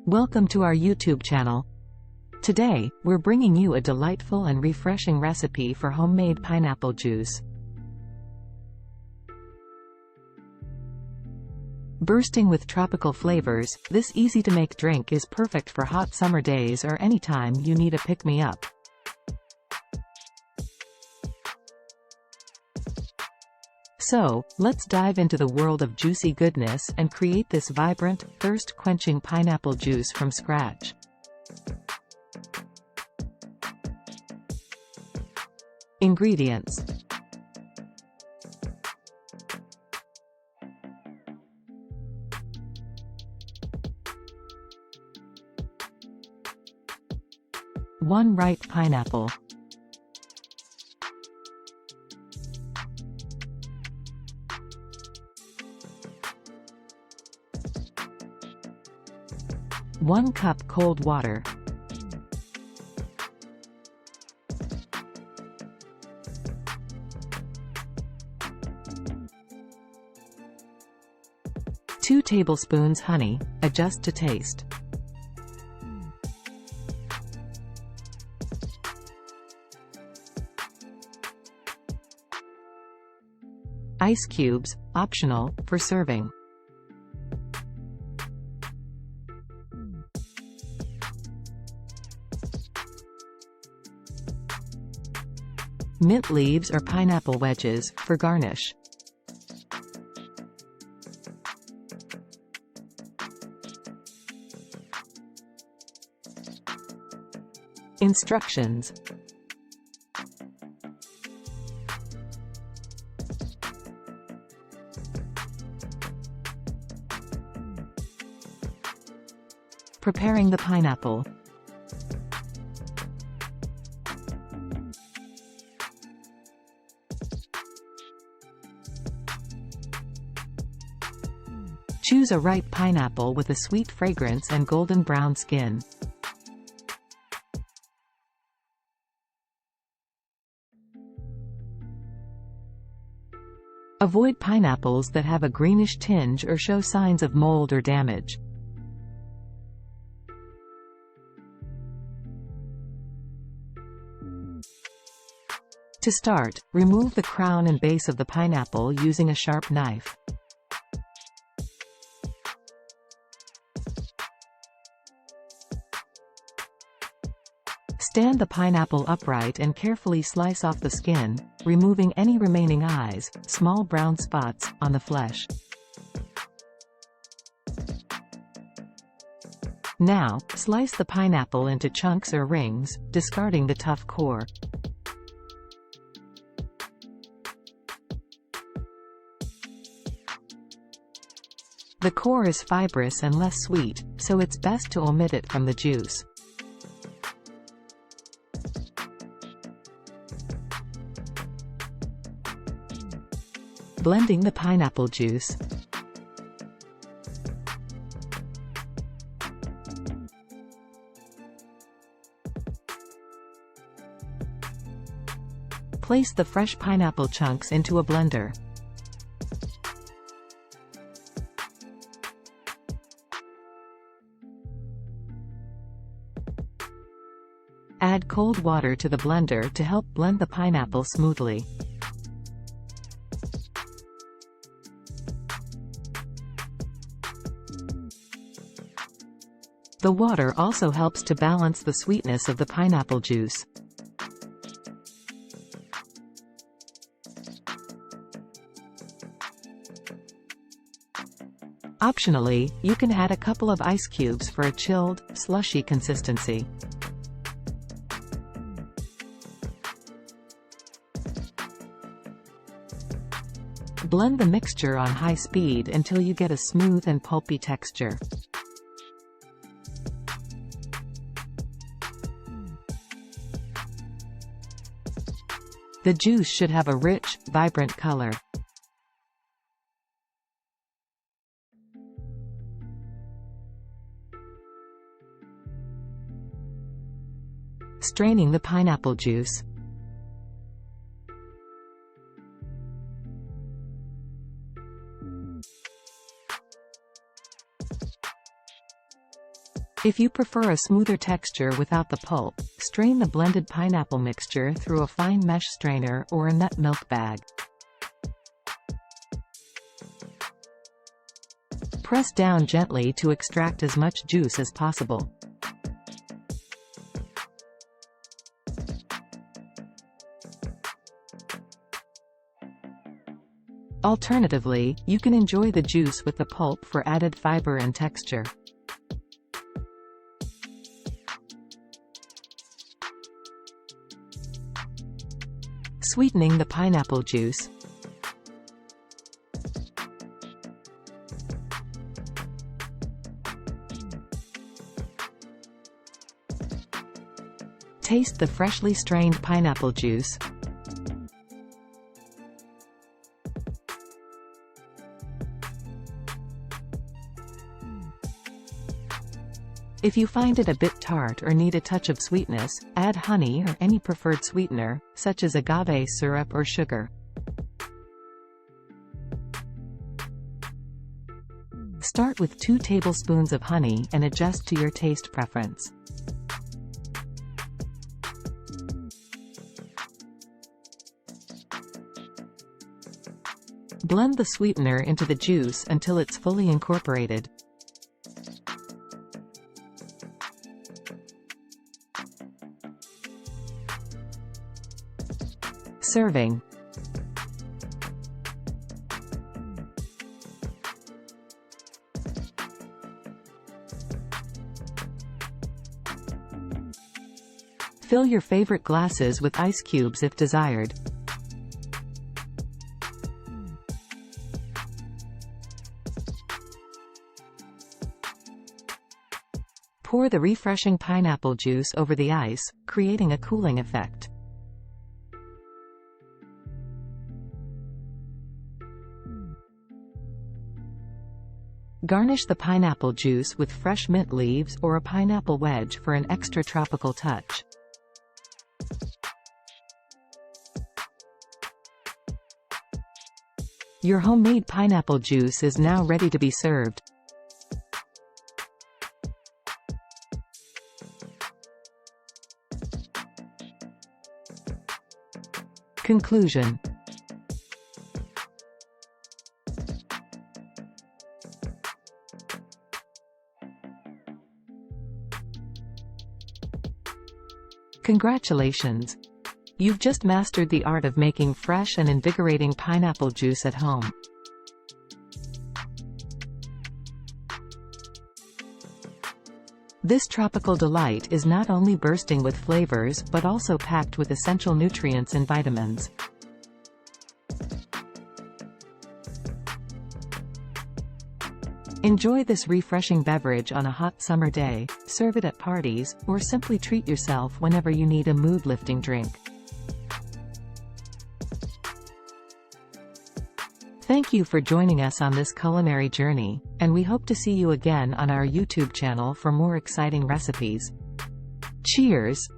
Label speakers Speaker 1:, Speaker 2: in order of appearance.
Speaker 1: Welcome to our YouTube channel. Today, we're bringing you a delightful and refreshing recipe for homemade pineapple juice. Bursting with tropical flavors, this easy-to-make drink is perfect for hot summer days or anytime you need a pick-me-up. So, let's dive into the world of juicy goodness and create this vibrant, thirst-quenching pineapple juice from scratch. Ingredients: one ripe pineapple, 1 cup cold water, 2 tablespoons honey, adjust to taste. Ice cubes, optional, for serving. Mint leaves or pineapple wedges, for garnish. Instructions: preparing the pineapple. Choose a ripe pineapple with a sweet fragrance and golden brown skin. Avoid pineapples that have a greenish tinge or show signs of mold or damage. To start, remove the crown and base of the pineapple using a sharp knife. Stand the pineapple upright and carefully slice off the skin, removing any remaining eyes, small brown spots, on the flesh. Now, slice the pineapple into chunks or rings, discarding the tough core. The core is fibrous and less sweet, so it's best to omit it from the juice. Blending the pineapple juice. Place the fresh pineapple chunks into a blender. Add cold water to the blender to help blend the pineapple smoothly. The water also helps to balance the sweetness of the pineapple juice. Optionally, you can add a couple of ice cubes for a chilled, slushy consistency. Blend the mixture on high speed until you get a smooth and pulpy texture. The juice should have a rich, vibrant color. Straining the pineapple juice. If you prefer a smoother texture without the pulp, strain the blended pineapple mixture through a fine mesh strainer or a nut milk bag. Press down gently to extract as much juice as possible. Alternatively, you can enjoy the juice with the pulp for added fiber and texture. Sweetening the pineapple juice. Taste the freshly strained pineapple juice. If you find it a bit tart or need a touch of sweetness, add honey or any preferred sweetener, such as agave syrup or sugar. Start with 2 tablespoons of honey and adjust to your taste preference. Blend the sweetener into the juice until it's fully incorporated. Serving. Fill your favorite glasses with ice cubes if desired. Pour the refreshing pineapple juice over the ice, creating a cooling effect. Garnish the pineapple juice with fresh mint leaves or a pineapple wedge for an extra tropical touch. Your homemade pineapple juice is now ready to be served. Conclusion. Congratulations! You've just mastered the art of making fresh and invigorating pineapple juice at home. This tropical delight is not only bursting with flavors but also packed with essential nutrients and vitamins. Enjoy this refreshing beverage on a hot summer day, serve it at parties, or simply treat yourself whenever you need a mood-lifting drink. Thank you for joining us on this culinary journey, and we hope to see you again on our YouTube channel for more exciting recipes. Cheers!